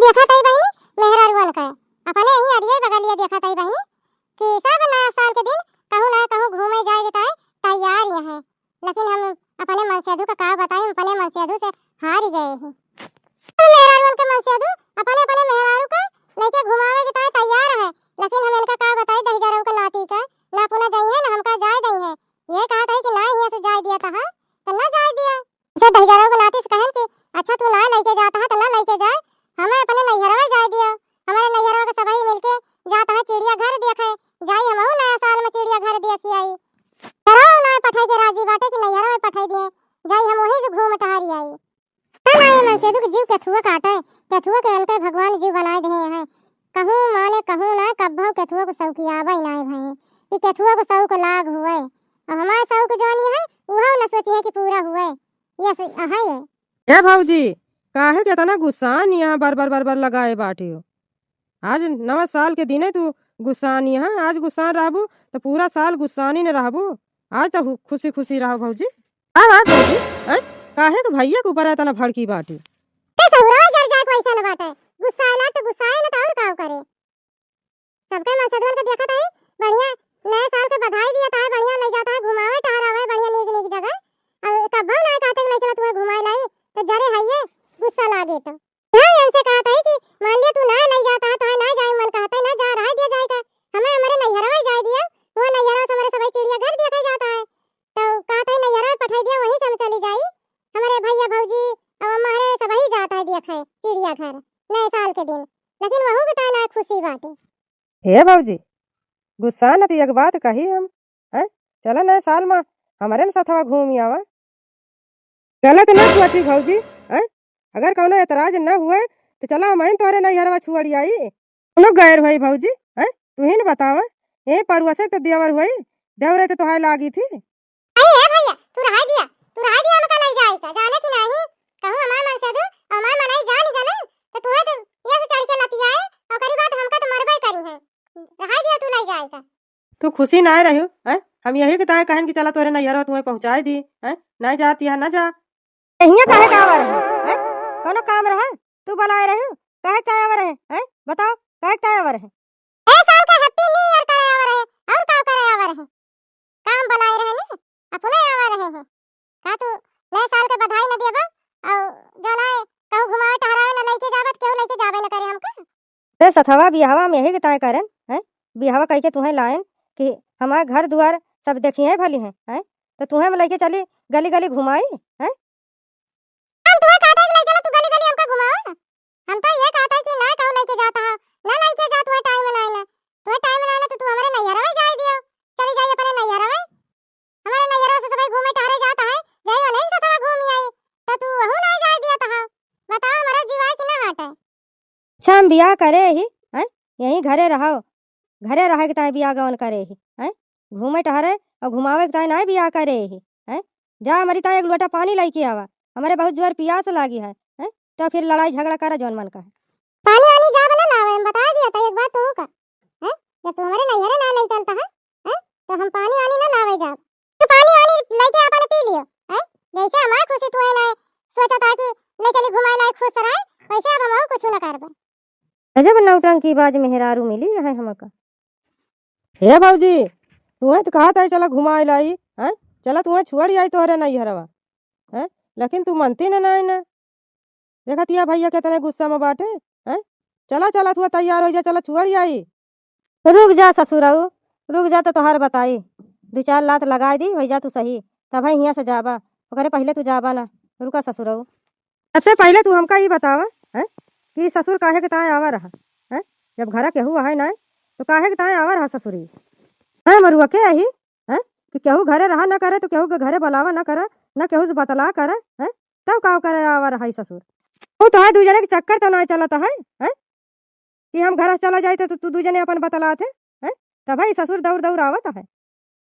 देखा तई बहनी मेहरारुअन का अपने यही अरिये बगलिया देखा तई बहनी कि सब नया साल के दिन कहूँ ना कहूँ घूमे जाएगे ताए तैयार ही है, लेकिन हम अपने मनसेदू का बताएं, अपने मनसेदू से हार ही गए हैं। मेहरारुअन के मनसेदू अपने अपने मेहरारू का लेके घुमावे के ताए तैयार है, लेकिन हम इनका का बताई दहिजरों का नाती का ना पुना जाई है ना हमका जाय दई है। ये कहा था कि ना यहाँ से जाय दिया था तो ना जाय दिया से दहिजरों का नाती से कहन कि अच्छा तू ना लेके जाता है तो ना लेके जाए, हमें अपने नैहरवा जाय दिया। हमारे नैहरवा के सभी मिलके जाता है चिड़िया घर देखे जाई, हम नया साल में चिड़िया घर देखी आई कराओ ना पठाई के राजी बाटे कि नैहरवा पठाई दिए जाई, हम वहीं से घूम टहरी आई। ना मन से दुख जीव केथुआ काटे, केथुआ के अलके भगवान जीव बनाए दे हैं, कहूँ माने कहूँ ना कब्बो केथुआ को सौ की आवे ना भाई कि केथुआ को सौ को लाभ हुए और हमारे सौ को जोनी है वह न सोची है कि पूरा हुए। ये है ए भौजी काहे के तना गुस्सान यहाँ बार लगाए बाटी हो। आज नवा साल के दिन है तू गुस्सान यहाँ, आज गुस्सान रहबू तो पूरा साल गुस्सानी ने रहबू। आज तो खुशी खुशी रहो भौजी। हाँ भौजी काहे के भैया के ऊपर है तना भड़की बाटी ते सहुरा जर जाए कोई सन बाटे गुस्साला तो गुस्साए ना तो और काव करे। सबके मनसदवन के देखत है बढ़िया नए साल के बधाई दिया था, बढ़िया ले जाता है घुमावे टहरावे बढ़िया नीक जगह और कब्बो ना कहते नहीं चलो तुम्हें घुमाए लाई तो जरे है ये गुस्सा लागे तो हां इनसे कहता है कि मान लिया तू ना ले जाता है तो ना जाए मन कहता है ना जा रहा दिया जाएगा, हमें हमारे नैहरवा जाए दिया वो नैहरवा से हमारे सभी चिड़िया घर देखा जाता है तो कहता है नैहरवा पठाई दिया वहीं से हम चली जाई, हमारे भैया भौजी और हमारे सभी जाता है देखे चिड़िया घर नए साल के दिन, लेकिन वहू के ताना खुशी बाटे। हे भौजी गुस्सा न एक बात कही हम हैं, चलो नए साल में हमारे न साथवा घूम आवा। गलत न सोची भौजी हैं, अगर कौनो एतराज न हुए तो चलो मैं तोरे नैहरवा छुअड़ी आई उनो गैर हुई भौजी हैं, तू ही न बतावा ए परुआ से तो देवर हुई देवरे तो तोहार लागी थी। अरे हे भैया तू रहा दिया हमका नहीं जाई का जाने की नहीं कहूं हमार मन से दो और हमार मनाई जानी गने तो तू है तो ये से चढ़ के लतिया है और करी बात हमका तो मरबई करी है, रहा दिया तू नहीं जाई का। तू खुशी ना रहियो हैं, हम यही के ताए कहन कि चला तोरे नैहरवा तुम्हें पहुंचाई दी हैं, नहीं जाती है ना जा यही काहे कावर है कोनो काम रहे तू बुलाए रहे काहे कावर है हैं, बताओ काहे कावर है। ए साल का हैप्पी न्यू ईयर करे आवर है और का करे आवर है काम बुलाए रहे ने अपने आवर रहे हैं का तू नए साल के बधाई न देबा और जो ना कहूं घुमावे टहरावे न लेके जावत केहू लेके जावे न करे हमका। रे सथवा बियाहवा में यही के ताए करन हैं, बियाहवा कह के तुम्हें लायन कि हमारे घर द्वार सब देखी है भली हैं तो तुम्हें लेके चली गली गली घुमाई हैं। हम तुम्हें कहता है कि ले चलो तू गली गली हमका घुमाओ, हम तो ये कहता है कि ना कहूं लेके जाता है ना लेके जा तुम्हें टाइम ना आना तुम्हें टाइम ना आना तो तू हमारे नैहरवा जाए दियो चली जाइए अपने नैहरवा, हमारे नैहरवा से सब घूमे टहरे जाता है जाइए नहीं सतवा घूमी आई तो तू वहू ना जाए दिया था, बताओ हमारा जीवा कि ना हटे। अच्छा हम बियाह करे ही हैं, यही घरे रहो घरे रहे के ताए बियाह गवन करे ही हैं, घूमे टहरे और घुमावे के ताए नहीं बियाह करे ही हैं। जा हमारी ताए एक लोटा पानी लेके आवा हमारे बहुत जोर प्यास लागी है हैं, तो फिर लड़ाई झगड़ा करे जोन मन का है। पानी आनी जा बना लावे हम बता दिया था एक बात तू का हैं, जब तू हमारे नैहरे ना ले चलता है हैं तो हम पानी आनी ना लावे जा तो पानी आनी लेके आपन पी लियो हैं, जैसे हमार खुशी तू है ना सोचा था कि ले चली घुमाए लाए खुश रहे वैसे अब हम कुछ ना करबे। अजब नौटंकी बाज मेहरारू मिली है हमका। हे भौजी तुम्हें तो कहा था चला घुमाए लाई हैं, चला तुम्हें छुअड़ी आई तोहरे नैहरवा हैं, लेकिन तू मनती ना नहीं ना देखा तिया भैया कितने गुस्सा में बाटे हैं, चला चला तू तैयार हो जा चला छुअड़ी आई। रुक जा ससुराऊ रुक जा तो तोहार बताई दो चार लात लगाई दी भैया तू सही तब यहाँ से जाबा ओकरे पहले तू जाबा ना रुका ससुराऊ। सबसे पहले तू हमका ये बतावा हैं कि ससुर काहे के ताए आवा रहा हैं, जब घर केहू है ना तो काहे के ताए आवा रहा ससुरी है मरुआ के ही हैं कि केहू घरे रहा ना करे तो केहू के घरे बुलावा ना करे ना केहू से बतला करे हैं, तब का करे आवा रहा ससुर। वो तो है दू जने के चक्कर तो ना चलता है हैं कि हम घर चला जाए तो तू दू जने अपन बतला थे हैं, तब भाई ससुर दौड़ दौड़ आवत है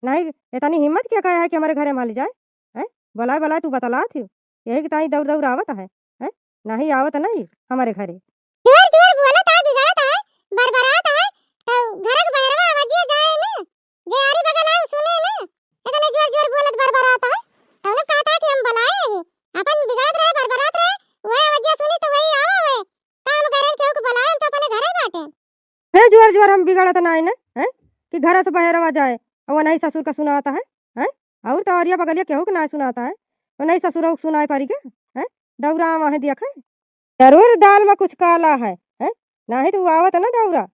नहीं इतनी हिम्मत क्या कहा है कि हमारे घरे मान जाए हैं, बुलाए बुलाए तू बतला थी यही कि ताई दौड़ दौड़ आवत है हैं, नहीं आवत नहीं हमारे घरे जोर जोर बोला ता बिगड़ता है बरबराता है तो घर के बहरवा आवाजिया जाए ने जे आरी बगल आए सुने ने इतने जोर जोर बोलत बरबराता है तो ने कहता कि हम बुलाए ही अपन बिगड़त रहे बरबरात रहे वो आवाजिया सुनी तो वही आवे काम करें क्यों घर ज्वर हम बिगड़त नहीं ना है कि घर से बहरवा जाए और वो नहीं ससुर का सुनाता है और तो औरिया बगलिया केहू के ना सुनाता है वो नहीं ससुर को सुनाए पारी के है दौरा वहाँ देख जरूर दाल में कुछ काला है नहीं तो आवत ना दौरा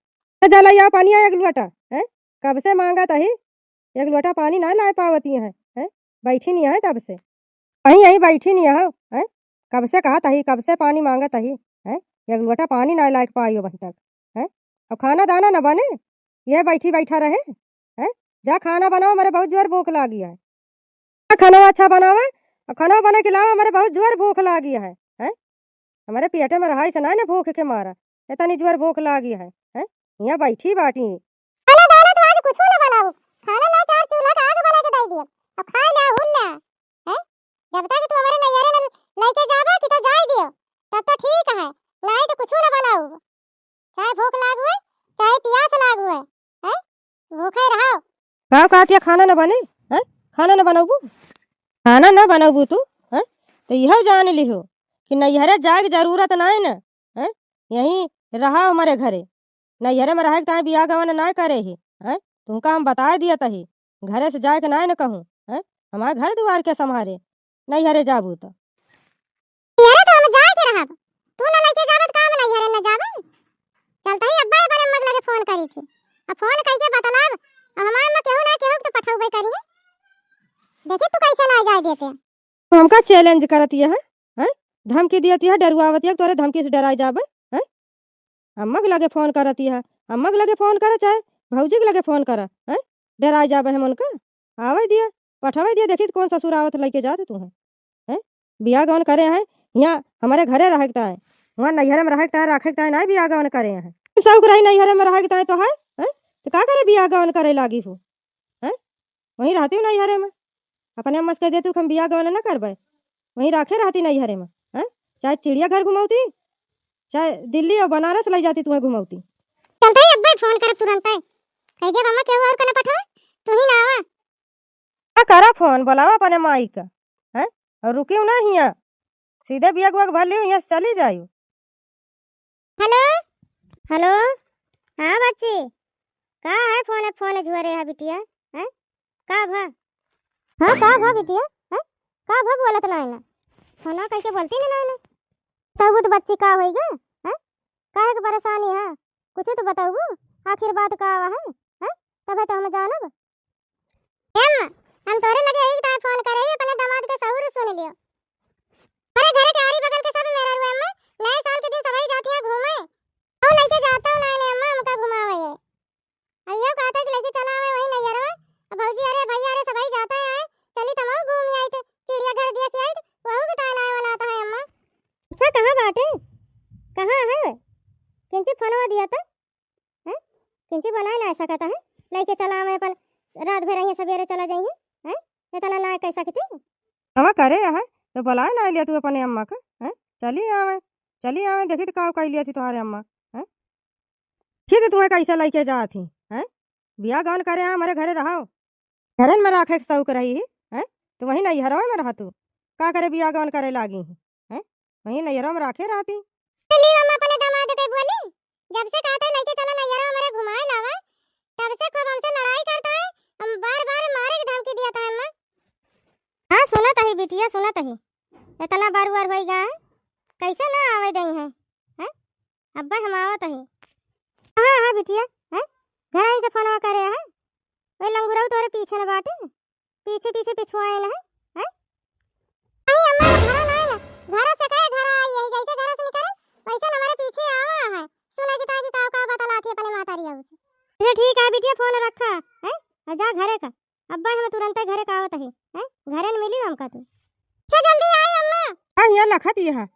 जलैया पानी है एक लोटा है कब से मांगा तही एक लोटा पानी ना ला पावती है बैठी नहीं है तब से कहीं यहीं बैठी नहीं है कब से कहा तही कब से पानी मांगा तही है एक लोटा पानी ना ला पाई वहीं तक है अब खाना दाना न बने ये बैठी बैठा रहे है जा खाना बनाओ मेरे बहुत जोर भूख लागी है खाना अच्छा बनावे और खाना बना के लावा मेरे बहुत जोर भूख लागी है हमारे पेटे में रहाई से ना भूख के मारा इतनी जोर भूख लागी है यहाँ बैठी बाटी खाना दाना तो आज कुछ ना बनाओ खाना ना चार चूल्हा का आग बना के दे दियो अब खाए ना हुल्ला है जब तक तू हमारे नैयारे न लेके जाबा कि तो जाए दियो तब तो ठीक है नहीं तो कुछ ना बनाओ चाहे भूख लागू है चाहे प्यास लागू है भूखे रहो कहाँ कहती खाना न बने है खाना न बनाबू खाना न बनाबू तू है तो यह जान लिहो कि नैहरे जाए की जरूरत नहीं न है यहीं रहा हमारे घरे नैहरे में रहे ताए बियाह गवन ना करे ही है तुमका हम बता दिया तही घरे से जाए के ना कहूँ है हमारे घर द्वार के संभारे नैहरे जाबू तो यारे तो हम जाए के रहब तू ना लेके जाबत काम नहीं हरे ना जाबे चलता ही अब्बा बड़े मग लगे फोन करी थी अब फोन कई के बतलाब अब हमार में केहू ना केहू तो पठौबे करी है देखी तू कैसे ना जाए देते तो हमका चैलेंज करती है धमकी दियती है डरुआवती है तोरे धमकी से डराई जाबे है अम्मा के लगे फोन करती है अम्मा के लगे फोन करे चाहे भौजी के लगे फोन करे है डराई जाबे हम उनका आवे दिया पठावे दिया देखी कौन ससुर आवत लेके जाते तू है बियाह गवन करे हैं यहाँ हमारे घरे रहता है वहाँ नैहरे में रहता है रखता है ना बियाह गवन करे हैं सब रही नैहरे में रहता है तो है तो का करे बियाह गवन करे लागी हो है वहीं रहती हूँ नैहरे में अपने अम्मा से कह देती हम बियाह गवन ना करबे वहीं रखे रहती नैहरे में है चाहे चिड़िया घर घुमाती चाहे दिल्ली और बनारस ले जाती तुम्हें घुमाती चलता ही अब्बा फोन कर तुरंत है कह दे मम्मा केहू और को ना पठावे तू ही ना आवा क्या करा फोन बोलावा अपने माई का है और रुकी ना हिया सीधे बिया गुआ भर ली यहाँ चली जायू हेलो हेलो हाँ बच्ची का है फोन झुरे है बिटिया है का भा हाँ का भा बिटिया है का भा बोलत ना है खाना कैसे बोलती ना ना तब तो बच्ची का होई गा है काहे के परेशानी है कुछ तो बताओ आखिर बात का है तब तो हम जानब हम तोरे लगे एक टाइम फोन करे अपने दामाद के सहुर सुन लियो अरे घरे के आरी बगल के सब मेरा रुए अम्मा नए साल के दिन सभी जाती है घूमे और लेके जाता हूं नए अम्मा हमका घुमावे है अइयो कहता कि लेके चला आवे वही नहीं यार अब भौजी अरे भैया अरे सभी जाता है चली तमाम घूम आई थे चिड़िया घर दिया कि आई वहु के ताला वाला आता है अम्मा अच्छा कहां बाटे कहां है किंची फोनवा दिया था हैं किंची बनाए ना ऐसा कहता है लेके चला आवे अपन रात भर यहीं सवेरे चला जाइए हैं इतना ना कैसा किती हवा करे है तो बुलाए ना लिया तू अपने अम्मा का है चली आवे देखी तो का कह लिया थी तुम्हारे अम्मा है फिर तुम्हें कैसे लेके जा थी है बियाह गवन करे हमारे घरे रहो घरन में रखे शौक रही है तो वही नैहरों में रहा तू का करे बियाह गवन करे लागी है वही नैहरों में रखे रहती चली हम अपने दामाद के बोली जब से कहते लेके चला नैहरों हमारे घुमाए लावा तब से खूब हमसे लड़ाई करता है हम बार-बार मारे की धमकी दिया था अम्मा हां सुनत है बिटिया सुनत है इतना बार होई गा कैसे ना आवे दई है अब्बा हम आवत है हां बिटिया है घर से फोन करे है ओए लंगुरऊ तोरे पीछे न बाटे पीछे पिछुआए न है नहीं अम्मा घर ना है घर से कहे घर आई यही जैसे घर से निकले वैसे हमारे पीछे आवा है सुना की ताजी का बतलाती अपने मातारी उसे ठीक है बिटिया फोन रखा है जा घरे का अब्बा हम तुरंत घरे का आवत है घरे न मिली हमका तू अच्छा जल्दी आए अम्मा हां यहाँ लखत है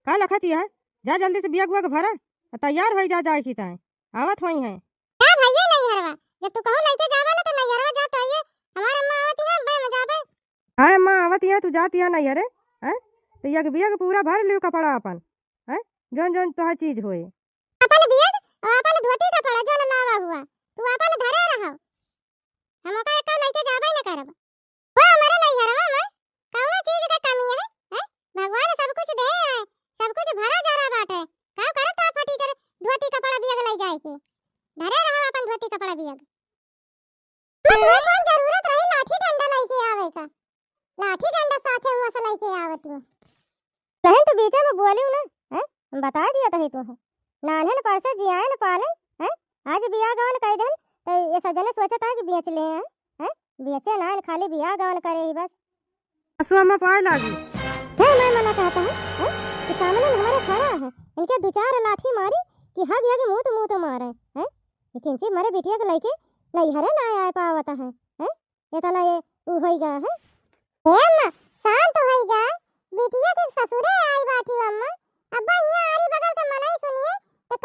का लखत है जा जल्दी से बिया गुआ के भरा तैयार हो जाए की ताए आवत होई है क्या भैया नहीं हरवा जब तू कहू लेके जावा ना तो नहीं हरवा जात है हमार अम्मा आवती है अब्बा में जाबे हां अम्मा आवत है तू जाती है नहीं हरे हैं तो यह बिया के पूरा भर लियो कपड़ा अपन हैं जोन तो हर चीज होए अपन बिया और अपन धोती कपड़ा जो न लावा हुआ तू अपन धरे रहो हम का एक लेके जाबे न करब वो हमारे नहीं हरवा है कौन चीज का कमी है भगवान सब कुछ दे है सब कुछ भरा जा रहा बाटे का करत आप टीचर धोती कपड़ा बिया ले जाए के धरे लहन तो बीचे में बोली ना, हैं बता दिया तही तो है नानहन परसे जियाए न पालन, हैं आज बिया गवन कह देन तो ये सजने सोचता है कि बेच ले हैं बेचे ना खाली बिया गवन करे ही बस। सासू अम्मा पाए लागी। है मैं मना कहता है कि सामने हमारे खड़ा है इनके दो चार लाठी मारी कि हग हग मुंह तो मारे हैं लेकिन जी मारे बिटिया के लइके नहीं हरे ना आए पावता है हैं ये तना ये उ होई गा है ए अम्मा शांत होई जा बिटिया के ससुरे आई बाटी अम्मा अब्बा यहाँ आरी बगल के मनाई सुनिए तो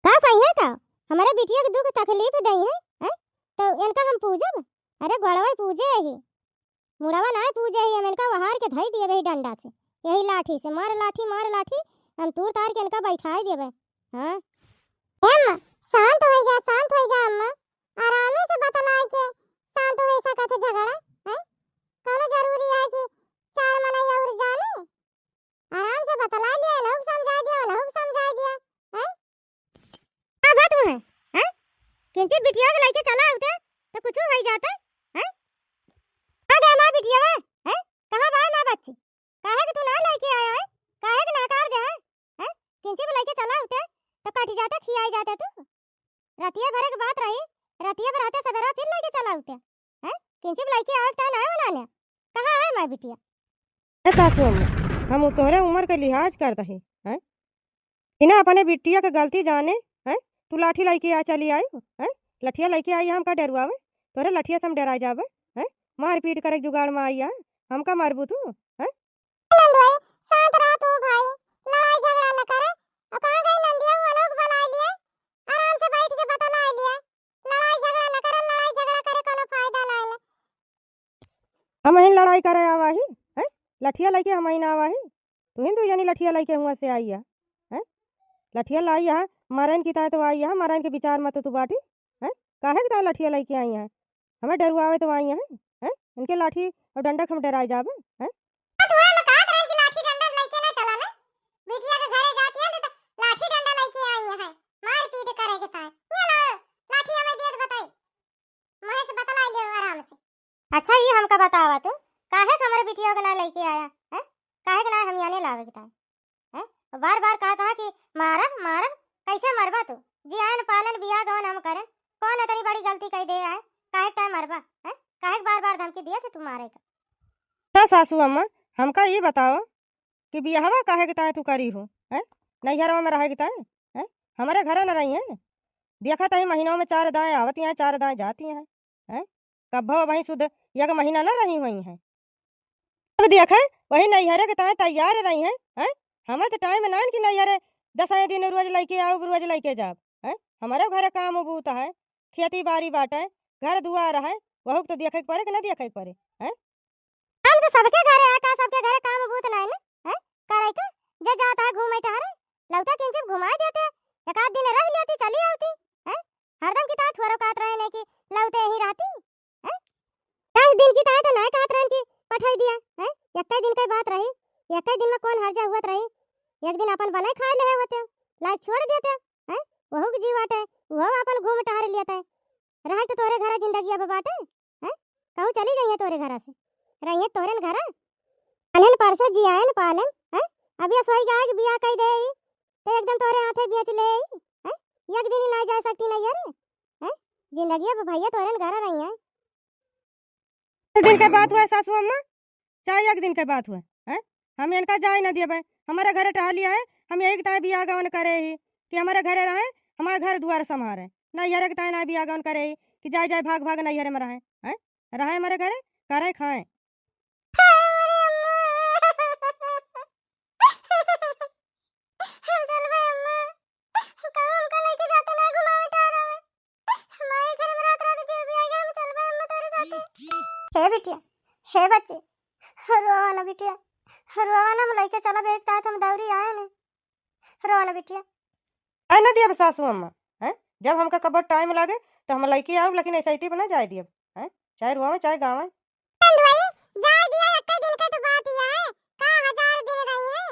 का कही है का हमारे बिटिया के दुख तकलीफ दई है तो इनका हम पूजब अरे गड़वा पूजे ही मुड़वा ना पूजे ही हम इनका वहार के धई दिए वही डंडा से यही लाठी से मार लाठी हम तूर तार के इनका बैठाई देबे। हां अम्मा शांत हो जा अम्मा आराम से बतलाई के शांत हो ऐसा कहते झगड़ा है कौन जरूरी है कि चार मनाई और जाने आराम से बतला लिया ना समझा दिया है का बात है किंची बिटिया के लेके चला होते तो कुछ हो ही जाता है आ मां बिटिया है कहां बा मां बच्ची काहे कि तू ना लेके आया है काहे कि नकार दे है किंची भी लेके चला होते तो कट जाता खियाई जाता तू रतिया भरे की बात रही रतिया भर आते सवेरा फिर लेके चला होते है किंची भी लेके आवता ना बनाने कहां है मां बिटिया। ए सासू अम्मा हम तोहरे उम्र के लिहाज करते हैं इन्हें अपने बिटिया के गलती जाने हैं तू लाठी लेके आ चली आई हैं लठिया लेके आई हम का डरवावे तोरे लठिया से हम डरा जावे हैं मार पीट करे जुगाड़ में आई है हम का मारबू तू हैं शांत रह तू भाई लड़ाई झगड़ा न करे और कहां गई नंदिया वो लोग बुला लिया आराम से बैठ के बतला लिया लड़ाई झगड़ा न करे कोनो फायदा ना है हम ही लड़ाई करे आवा ही हैं लठिया लेके हम ही ना आवा ही तू ही यानी लठिया लेके हुआ से आई है हैं लठिया लाई है मरन की ताए तो आई है मरन के विचार मत तू बाटी हैं काहे के ताए लठिया लेके आई है हमें डरवावे तो आई है हैं इनके लाठी और डंडा हम डराई जावे हैं बिटिया के घरे जाती है तो लाठी डंडा लेके आई है मार पीट करे के साथ ये लो लाठी हमें दे बताई महे से बतला ले आराम से। अच्छा ये हमका बतावा तू काहे हमारे बिटिया के ना लेके आया है काहे के ना हम याने लावे के है बार-बार कहा था कि मारब कैसे मरबा तू जियान पालन बियाह गवन हम करन कौन इतनी बड़ी गलती कह दे है काहे ता मरबा है काहे बार-बार धमकी दिया थे तू मारे का। सासू अम्मा हमका ये बताओ कि बियाहवा काहे के ताए तू करी हो हैं नैहरवा में रहेगी ताए हैं हमारे घर न रही हैं देखा तही महीनों में 4 दाएं आवती हैं 4 दाएं जाती हैं हैं कब वहीं शुद्ध एक महीना न रही हुई हैं अब देखा वही नैहरे के ताए तैयार रही हैं हमें तो टाइम ना कि नैहरे 10 दिन रोज लेके आओ रोज लेके जाब हैं हमारे घर काम उबूत है खेती बाड़ी बाटे घर दुआर है वह तो देखे पड़े कि न देखे पड़े हैं हम तो सबके घरे आका सबके घरे काम उबूत ना है करे का जे जाता है घूमे टहरे लौटा किंचे घुमा देते एक आध दिन रह लेती चली आती है हरदम की तात थोरो कात रहे ने कि लौटे ही रहती है 10 दिन की तात ना कात रहन की पठाई दिया है एक दिन की बात रही एक दिन में कौन हर्जा हुआ रही एक दिन अपन बनाए खा ले होते ला छोड़ देते हैं वहु की जीवाट है वो अपन घूम टहर लेता है रहे तो तोरे घर जिंदगी अब बाटे हैं कहूं चली गई है तोरे घर से रही है तोरे घर अनन परसे जियान पालन हैं अब ये सोई गाय बियाह कह दे तो एकदम तोरे हाथे बेच ले हैं एक दिन ही ना जा सकती नहीं यार हैं जिंदगी अब भैया तोरे घर रही है। एक दिन के बात हुआ सासू अम्मा चाहे एक दिन के बात हुआ हैं हम इनका जाए न दिए हमारे घरे टहल लिया है हम यही ताए बियाह गवन करे ही कि हमारे घरे रहे हमारे घर द्वार संभारे नैहरे के ताए ना बियाह गवन करे ही कि जाए जाए भाग भाग नैहरे में रहे रहे हमारे घरे करे खाए हे बिटिया हे बच्चे रोवाना बिटिया रोवाना हम लेके चला देखता है हम दौरी आए ने रोवाना बिटिया आए ना दिया सासू अम्मा हैं जब हमका कबर टाइम लगे तो हम लेके आओ लेकिन ऐसा ही बना जाए दिए हैं चाहे रुआ में चाहे गाँव में जाए दिया एक दिन का तो बात ही है का 1000 दिन रही है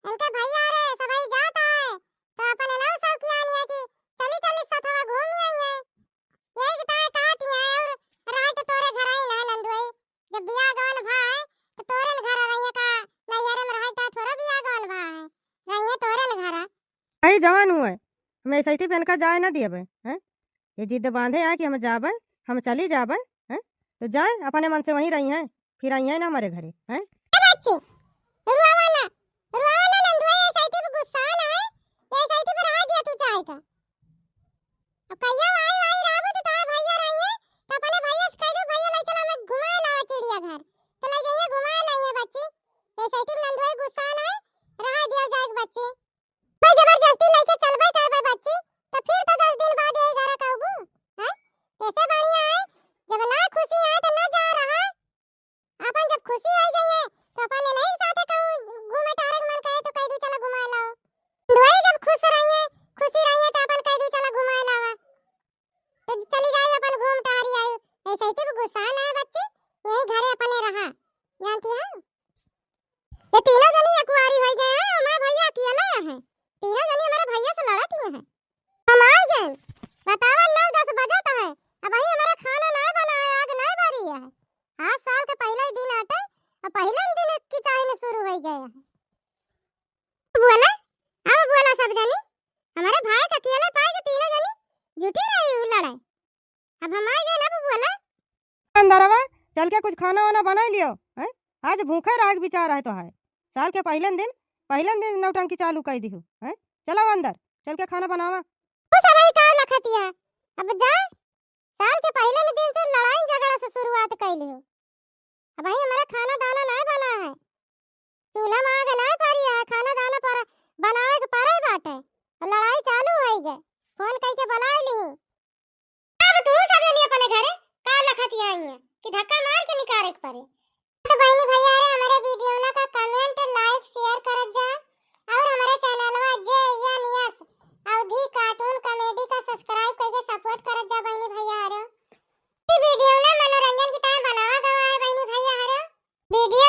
इनके भैया रे सभी जाता है तो अपन ना सब किया नहीं है कि चली सथवा घूम आई है यही बताए कहती है और रात तोरे घर आई ना नंदुई जब बियाह गवन भाई तो तोरे घर रही है जवान हुए हमें ऐसे ही पहन कर जाए ना दिए हैं। ये जिद बांधे हैं कि हम जाबे, हम चली जाबे हैं, तो जाए अपने मन से वहीं रही हैं, फिर आई हैं ना हमारे घरे हैं। बच्ची रुआवाना रुआवाना नंदुआ ये साइटी पे गुस्सा ना है, ये साइटी पे रहा दिया तू चाहे का। अब कहिया आई आई राबू तो तार भैया रही है, तो अपने भैया से कह दो भैया ले चला मैं घुमा लावा चिड़िया घर, तो ले जाइए घुमा लाइए बच्ची। ये साइटी पे नंदुआ गुस्सा ना है, रहा दिया जाए बच्ची। मैं जबरदस्ती लेके चलबे करबे बच्ची, तो फिर तो 10 दिन बाद यही घर कहबू हैं। कैसे बढ़िया है जब ना खुशी है तो ना जा रहा, अपन जब खुशी आ जाइए तो अपन ने नहीं साथे कहूं घूमे टहरे मन कहे तो कह दू चला घुमा लाओ। दुआई जब खुश रहिए खुशी रहिए तो अपन कह दू चला घुमा लावा, तो चली जाए अपन घूम टहरी आए। ऐसे ही तो गुस्सा ना है बच्चे, यही घरे अपने रहा जानती है। ये तीनों जनी अकुआरी हो गए हैं, हमारा भैया अकेला है, तीनों जनी हमारे भैया से लड़ती हैं। हम आ गए बतावा 9-10 बजत है, अब वही हमारा खाना ना बनाया आग ना बारी है। आज साल के पहला ही दिन आटे और पहले दिन की चाहने शुरू हो गया है। बोला अब बोला सब जनी हमारे भाई का अकेले पाए के तीनों जनी जुटी रही लड़ाई। अब हम आ गए ना बोला अंदरवा चल के कुछ खाना वाना बना लियो हैं, आज भूखे रह विचार है तो है। साल के पहले दिन नौटंकी चालू कर दी हैं। चलो अंदर चल के खाना बनावा। वो सब ही काम लखती है। अब जा साल के पहले दिन से लड़ाई झगड़ा से शुरुआत कर लियो। अब भाई हमारा खाना दाना नहीं बना है, चूल्हा में आग नहीं पड़ी है, खाना दाना पर बनावे के पड़े बाटे और लड़ाई चालू हो गई। फोन करके बुला ली। अब तू सब जनी अपने घरे का लखती आई है कि धक्का मार के निकाले के पड़े। तो बहनी भैया रे हमारे वीडियो ना का कमेंट लाइक शेयर करत जा और हमारे चैनलवा जे यन यस अवधि कार्टून कॉमेडी का सब्सक्राइब करके सपोर्ट करत जा बहनी भैया रे। ये वीडियो ना मनोरंजन की तरह बनावा गवा है बहनी भैया रे। वीडियो